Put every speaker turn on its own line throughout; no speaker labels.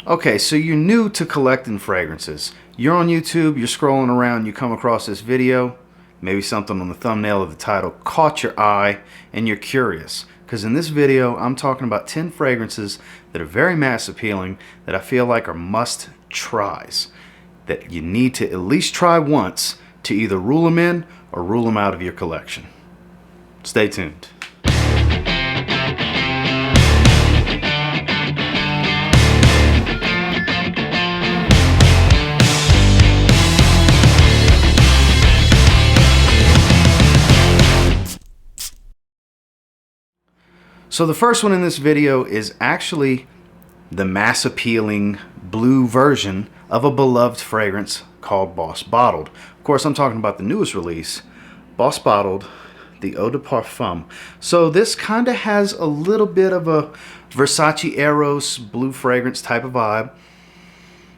Okay, so you're new to collecting fragrances. You're on YouTube, you're scrolling around, you come across this video, maybe something on the thumbnail or the title caught your eye and you're curious. Because in this video, I'm talking about 10 fragrances that are very mass appealing that I feel like are must tries. That you need to at least try once to either rule them in or rule them out of your collection. Stay tuned. So the first one in this video is actually the mass appealing blue version of a beloved fragrance called Boss Bottled. Of course, I'm talking about the newest release, Boss Bottled, the Eau de Parfum. So this kind of has a little bit of a Versace Eros blue fragrance type of vibe.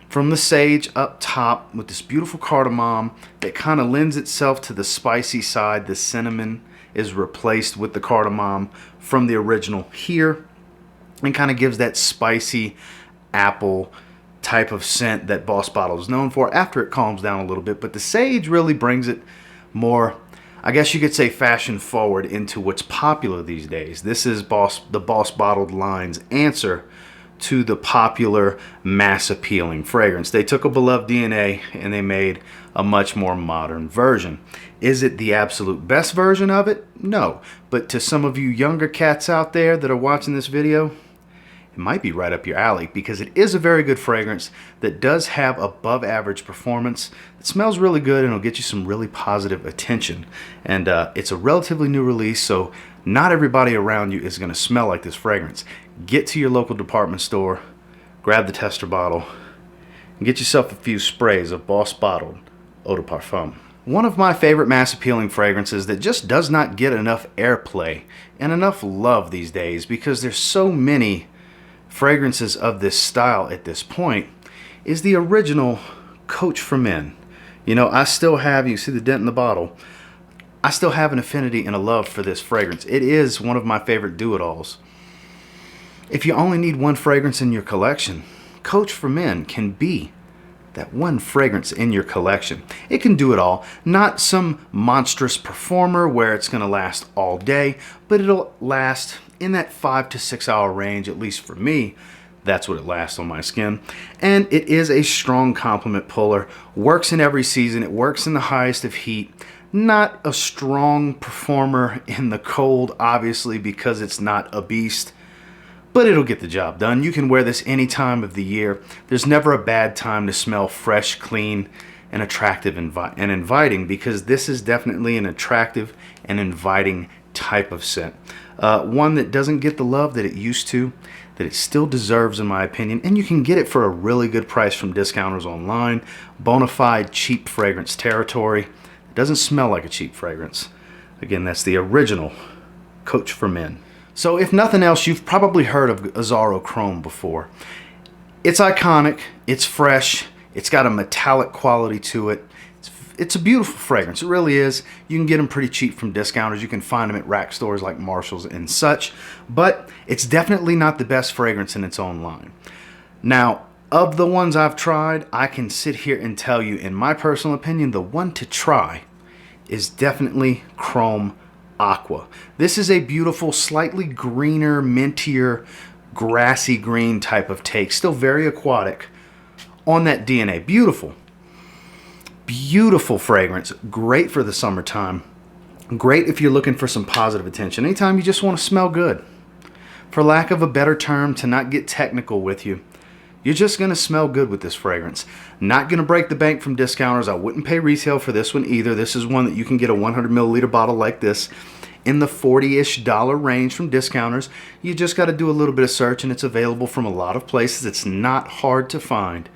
From the sage up top with this beautiful cardamom that kind of lends itself to the spicy side. The cinnamon is replaced with the cardamom from the original here and kind of gives that spicy apple type of scent that Boss Bottled is known for after it calms down a little bit. But the sage really brings it more, I guess you could say, fashion forward into what's popular these days. This is the Boss Bottled line's answer to the popular mass appealing fragrance. They took a beloved DNA and they made a much more modern version. Is it the absolute best version of it? No. But to some of you younger cats out there that are watching this video, it might be right up your alley because it is a very good fragrance that does have above average performance. It smells really good and it'll get you some really positive attention. And it's a relatively new release, so not everybody around you is going to smell like this fragrance. Get to your local department store, grab the tester bottle, and get yourself a few sprays of Boss Bottled Eau de Parfum. One of my favorite mass appealing fragrances that just does not get enough airplay and enough love these days because there's so many fragrances of this style at this point is the original Coach for Men. You know, I still have, you see the dent in the bottle, I still have an affinity and a love for this fragrance. It is one of my favorite do-it-alls. If you only need one fragrance in your collection, Coach for Men can be that one fragrance in your collection. It can do it all. Not some monstrous performer where it's going to last all day, but it'll last in that 5 to 6 hour range, at least for me. That's what it lasts on my skin. And it is a strong compliment puller. Works in every season. It works in the highest of heat. Not a strong performer in the cold, obviously, because it's not a beast. But it'll get the job done. You can wear this any time of the year. There's never a bad time to smell fresh, clean, and attractive and inviting, because this is definitely an attractive and inviting type of scent. One that doesn't get the love that it used to, that it still deserves in my opinion, and you can get it for a really good price from discounters online. Bonafide cheap fragrance territory. It doesn't smell like a cheap fragrance. Again, that's the original Coach for Men. So if nothing else, you've probably heard of AZZARO Chrome before. It's iconic, it's fresh, it's got a metallic quality to it. It's a beautiful fragrance, it really is. You can get them pretty cheap from discounters. You can find them at rack stores like Marshall's and such. But it's definitely not the best fragrance in its own line. Now, of the ones I've tried, I can sit here and tell you, in my personal opinion, the one to try is definitely Chrome AQUA. This is a beautiful, slightly greener, mintier, grassy green type of take. Still very aquatic on that DNA. Beautiful. Beautiful fragrance. Great for the summertime. Great if you're looking for some positive attention. Anytime you just want to smell good. For lack of a better term, to not get technical with you, you're just going to smell good with this fragrance. Not going to break the bank from discounters. I wouldn't pay retail for this one either. This is one that you can get a 100 milliliter bottle like this in the $40-ish range from discounters. You just got to do a little bit of search and it's available from a lot of places. It's not hard to find.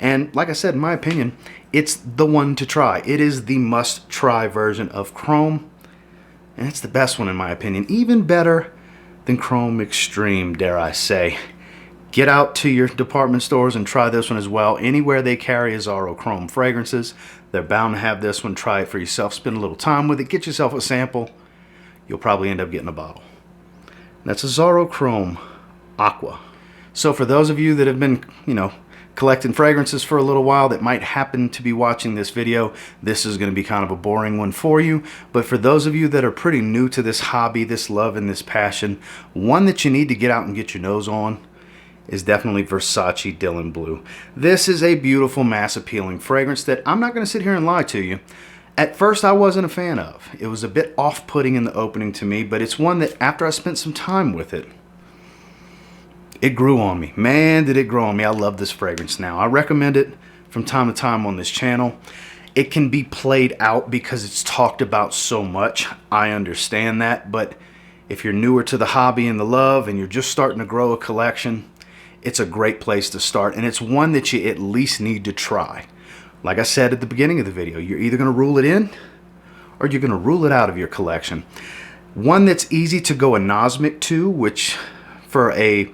And like I said, in my opinion, it's the one to try. It is the must-try version of Chrome. And it's the best one in my opinion. Even better than Chrome Extreme, dare I say. Get out to your department stores and try this one as well. Anywhere they carry AZZARO Chrome fragrances, they're bound to have this one. Try it for yourself. Spend a little time with it. Get yourself a sample. You'll probably end up getting a bottle. And that's AZZARO Chrome AQUA. So for those of you that have been, collecting fragrances for a little while that might happen to be watching this video, this is going to be kind of a boring one for you. But for those of you that are pretty new to this hobby, this love and this passion, one that you need to get out and get your nose on is definitely Versace Dylan Blue. This is a beautiful, mass appealing fragrance that I'm not going to sit here and lie to you. At first I wasn't a fan of. It was a bit off-putting in the opening to me, but it's one that after I spent some time with it, it grew on me. Man, did it grow on me. I love this fragrance now. I recommend it from time to time on this channel. It can be played out because it's talked about so much. I understand that, but if you're newer to the hobby and the love and you're just starting to grow a collection, it's a great place to start, and it's one that you at least need to try. Like I said at the beginning of the video, you're either going to rule it in or you're going to rule it out of your collection. One that's easy to go anosmic to, which for a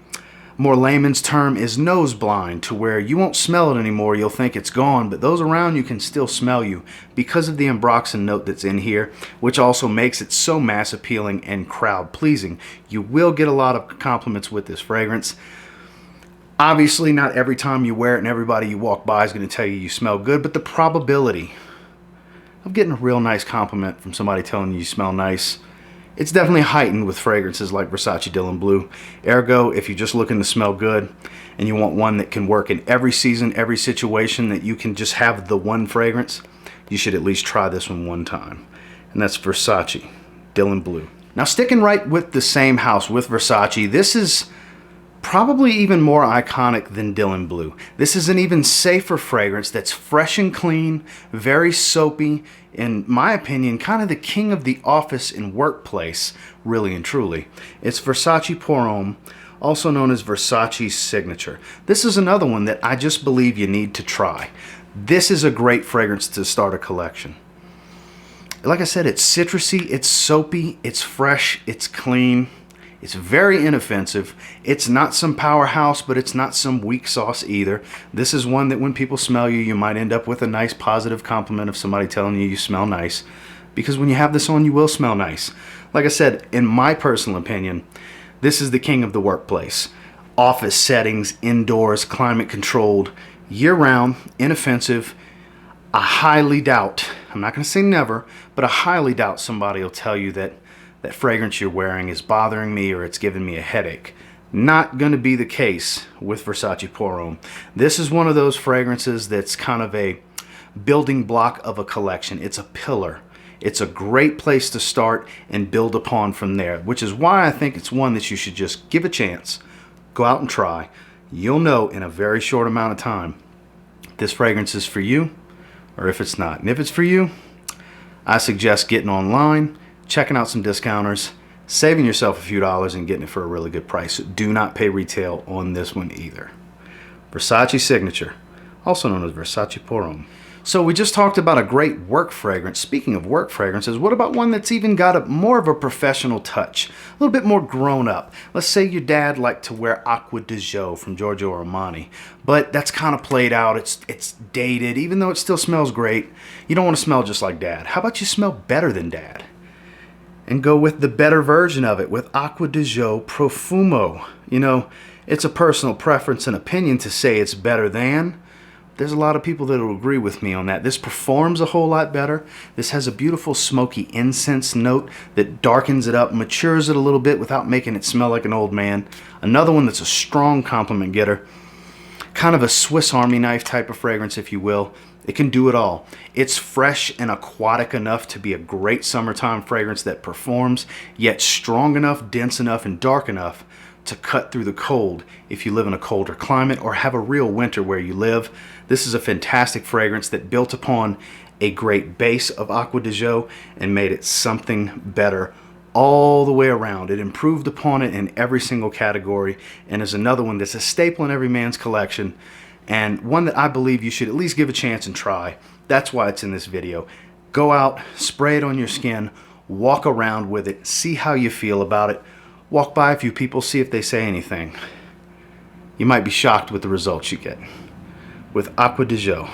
more layman's term is nose blind, to where you won't smell it anymore. You'll think it's gone, but those around you can still smell you because of the ambroxan note that's in here, which also makes it so mass appealing and crowd pleasing. You will get a lot of compliments with this fragrance. Obviously, not every time you wear it and everybody you walk by is going to tell you you smell good, but the probability of getting a real nice compliment from somebody telling you you smell nice, it's definitely heightened with fragrances like Versace Dylan Blue. Ergo, if you're just looking to smell good and you want one that can work in every season, every situation, that you can just have the one fragrance, you should at least try this one time. And that's Versace Dylan Blue. Now, sticking right with the same house with Versace, this is probably even more iconic than Dylan Blue. This is an even safer fragrance that's fresh and clean, very soapy, in my opinion, kind of the king of the office and workplace, really and truly. It's Versace Pour Homme, also known as Versace's Signature. This is another one that I just believe you need to try. This is a great fragrance to start a collection. Like I said, it's citrusy, it's soapy, it's fresh, it's clean. It's very inoffensive. It's not some powerhouse, but it's not some weak sauce either. This is one that when people smell you, you might end up with a nice positive compliment of somebody telling you you smell nice. Because when you have this on, you will smell nice. Like I said, in my personal opinion, this is the king of the workplace. Office settings, indoors, climate controlled, year-round, inoffensive. I highly doubt, I'm not going to say never, but I highly doubt somebody will tell you that that fragrance you're wearing is bothering me or it's giving me a headache. Not going to be the case with Versace Pour Homme. This is one of those fragrances that's kind of a building block of a collection. It's a pillar. It's a great place to start and build upon from there, which is why I think it's one that you should just give a chance. Go out and try. You'll know in a very short amount of time if this fragrance is for you or if it's not. And if it's for you, I suggest getting online, checking out some discounters, saving yourself a few dollars and getting it for a really good price. Do not pay retail on this one either. Versace Signature, also known as Versace Pour Homme. So we just talked about a great work fragrance. Speaking of work fragrances, what about one that's even got more of a professional touch? A little bit more grown up. Let's say your dad liked to wear Acqua di Gio from Giorgio Armani, but that's kind of played out. It's dated, even though it still smells great. You don't want to smell just like dad. How about you smell better than dad? And go with the better version of it with Acqua di Gio Profumo. You know, it's a personal preference and opinion to say it's better than. There's a lot of people that will agree with me on that. This performs a whole lot better. This has a beautiful smoky incense note that darkens it up, matures it a little bit without making it smell like an old man. Another one that's a strong compliment getter. Kind of a Swiss Army knife type of fragrance, if you will. It can do it all. It's fresh and aquatic enough to be a great summertime fragrance that performs, yet strong enough, dense enough, and dark enough to cut through the cold if you live in a colder climate or have a real winter where you live. This is a fantastic fragrance that built upon a great base of Acqua di Gio and made it something better all the way around. It improved upon it in every single category and is another one that's a staple in every man's collection, and one that I believe you should at least give a chance and try. That's why it's in this video. Go out, spray it on your skin, walk around with it, see how you feel about it. Walk by a few people, see if they say anything. You might be shocked with the results you get. With Acqua di Gio,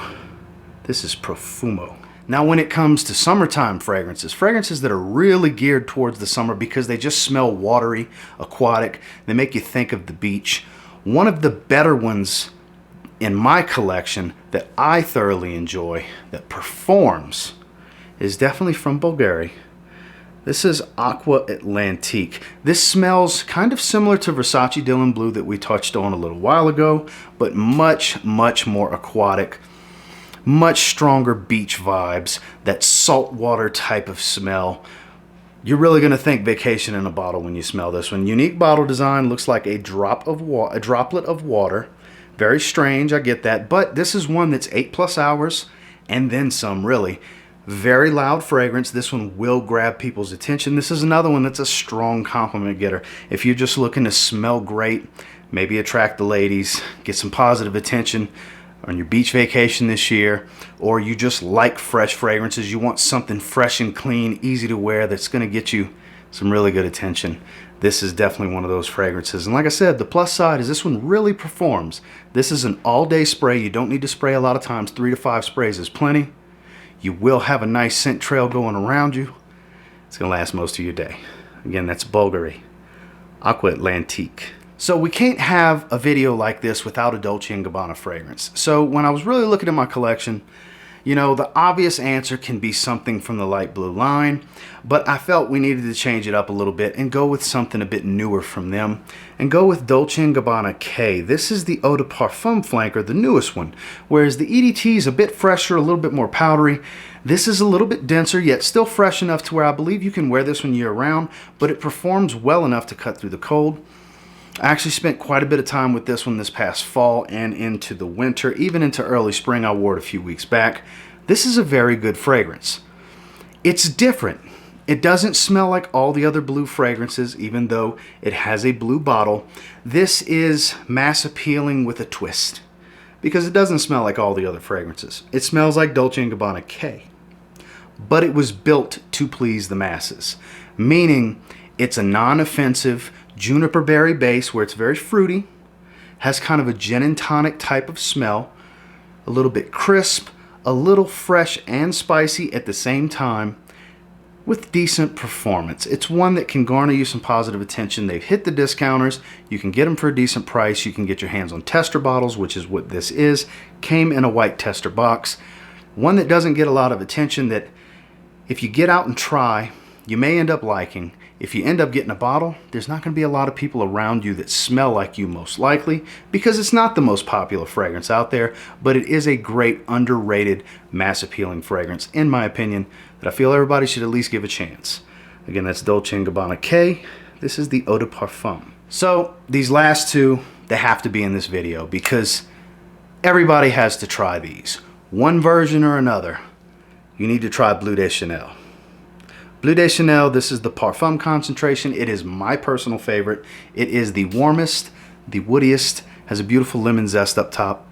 this is Profumo. Now when it comes to summertime fragrances, fragrances that are really geared towards the summer because they just smell watery, aquatic, they make you think of the beach. One of the better ones in my collection that I thoroughly enjoy, that performs, is definitely from BVLGARI. This is AQUA ATLANTIQVE. This smells kind of similar to Versace Dylan Blue that we touched on a little while ago, but much, much more aquatic, much stronger beach vibes, that saltwater type of smell. You're really gonna think vacation in a bottle when you smell this one. Unique bottle design, looks like a droplet of water. Very strange, I get that, but this is one that's 8+ hours and then some, really. Very loud fragrance. This one will grab people's attention. This is another one that's a strong compliment getter. If you're just looking to smell great, maybe attract the ladies, get some positive attention on your beach vacation this year, or you just like fresh fragrances, you want something fresh and clean, easy to wear, that's going to get you some really good attention, this is definitely one of those fragrances. And like I said, the plus side is this one really performs. This is an all-day spray. You don't need to spray a lot of times. 3 to 5 sprays is plenty. You will have a nice scent trail going around you. It's going to last most of your day. Again, that's BVLGARI, AQUA ATLANTIQVE. So we can't have a video like this without a Dolce & Gabbana fragrance. So when I was really looking at my collection, you know, the obvious answer can be something from the light blue line, but I felt we needed to change it up a little bit and go with something a bit newer from them, and go with Dolce & Gabbana K. This is the Eau de Parfum flanker, the newest one, whereas the EDT is a bit fresher, a little bit more powdery. This is a little bit denser, yet still fresh enough to where I believe you can wear this one year round, but it performs well enough to cut through the cold. I actually spent quite a bit of time with this one this past fall and into the winter, even into early spring. I wore it a few weeks back. This is a very good fragrance. It's different. It doesn't smell like all the other blue fragrances, even though it has a blue bottle. This is mass appealing with a twist, because it doesn't smell like all the other fragrances. It smells like Dolce & Gabbana K, but it was built to please the masses, meaning it's a non-offensive juniper berry base where it's very fruity, has kind of a gin and tonic type of smell, a little bit crisp, a little fresh and spicy at the same time, with decent performance. It's one that can garner you some positive attention. They've hit the discounters. You can get them for a decent price. You can get your hands on tester bottles, which is what this is. Came in a white tester box. One that doesn't get a lot of attention, that if you get out and try, you may end up liking. If you end up getting a bottle, there's not going to be a lot of people around you that smell like you, most likely, because it's not the most popular fragrance out there, but it is a great underrated mass appealing fragrance, in my opinion, that I feel everybody should at least give a chance. Again, that's Dolce & Gabbana K. This is the Eau de Parfum. So these last two, they have to be in this video because everybody has to try these. One version or another, you need to try Bleu de Chanel. Bleu de Chanel, this is the Parfum concentration. It is my personal favorite. It is the warmest, the woodiest, has a beautiful lemon zest up top.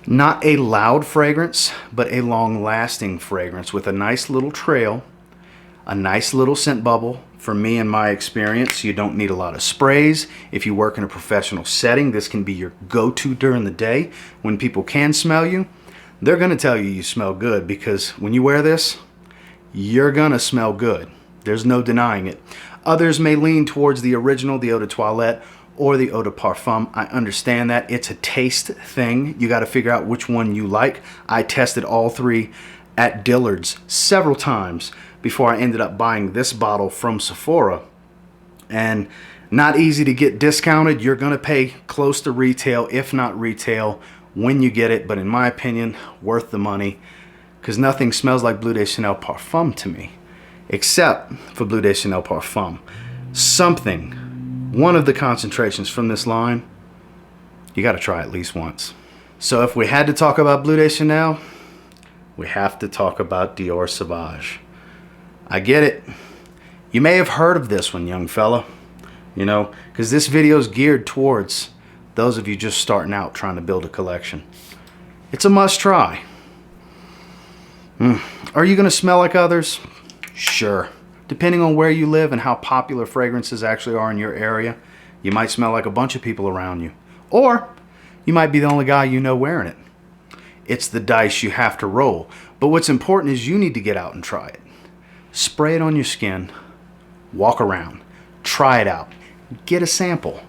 Not a loud fragrance, but a long-lasting fragrance with a nice little trail, a nice little scent bubble. For me, in my experience, you don't need a lot of sprays. If you work in a professional setting, this can be your go-to during the day. When people can smell you, they're gonna tell you you smell good, because when you wear this, you're gonna smell good. There's no denying it. Others may lean towards the original, the Eau de Toilette, or the Eau de Parfum. I understand that. It's a taste thing. You gotta figure out which one you like. I tested all three at Dillard's several times before I ended up buying this bottle from Sephora. And not easy to get discounted. You're gonna pay close to retail, if not retail, when you get it, but in my opinion, worth the money, because nothing smells like Bleu de Chanel Parfum to me, except for Bleu de Chanel Parfum. Something, one of the concentrations from this line, you gotta try at least once. So if we had to talk about Bleu de Chanel, we have to talk about DIOR Sauvage. I get it. You may have heard of this one, young fella, you know, because this video is geared towards those of you just starting out trying to build a collection. It's a must try. Are you going to smell like others? Sure. Depending on where you live and how popular fragrances actually are in your area, you might smell like a bunch of people around you. Or you might be the only guy you know wearing it. It's the dice you have to roll. But what's important is you need to get out and try it. Spray it on your skin. Walk around. Try it out. Get a sample.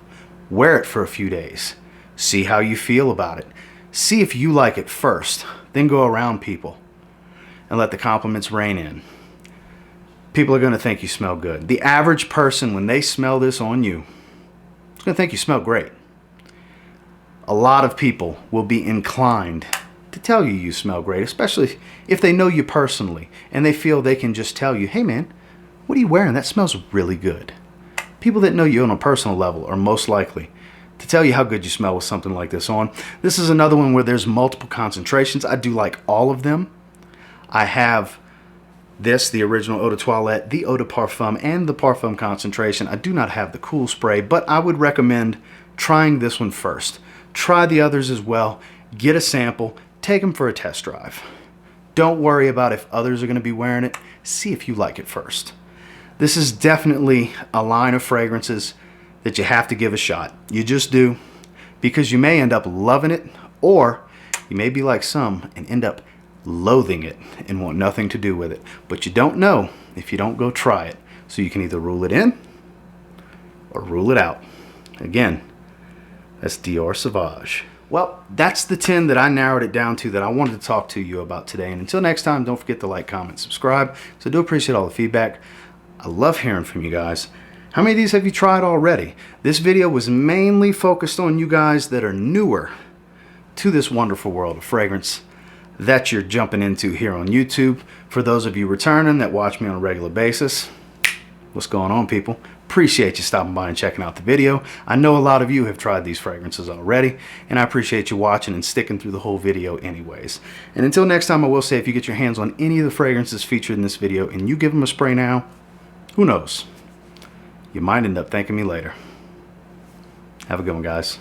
Wear it for a few days. See how you feel about it. See if you like it first. Then go around people and let the compliments rain in. People are going to think you smell good. The average person, when they smell this on you, is going to think you smell great. A lot of people will be inclined to tell you you smell great, especially if they know you personally and they feel they can just tell you, hey man, what are you wearing? That smells really good. People that know you on a personal level are most likely to tell you how good you smell with something like this on. This is another one where there's multiple concentrations. I do like all of them. I have this, the original Eau de Toilette, the Eau de Parfum, and the Parfum concentration. I do not have the cool spray, but I would recommend trying this one first. Try the others as well. Get a sample. Take them for a test drive. Don't worry about if others are going to be wearing it. See if you like it first. This is definitely a line of fragrances that you have to give a shot. You just do, because you may end up loving it, or you may be like some and end up loathing it and want nothing to do with it. But you don't know if you don't go try it. So you can either rule it in or rule it out. Again, that's DIOR Sauvage. Well, that's the 10 that I narrowed it down to that I wanted to talk to you about today. And until next time, don't forget to like, comment, subscribe. So I do appreciate all the feedback. I love hearing from you guys. How many of these have you tried already? This video was mainly focused on you guys that are newer to this wonderful world of fragrance that you're jumping into here on YouTube. For those of you returning that watch me on a regular basis, what's going on, people? Appreciate you stopping by and checking out the video. I know a lot of you have tried these fragrances already, and I appreciate you watching and sticking through the whole video anyways. And until next time, I will say, if you get your hands on any of the fragrances featured in this video and you give them a spray now, who knows? You might end up thanking me later. Have a good one, guys.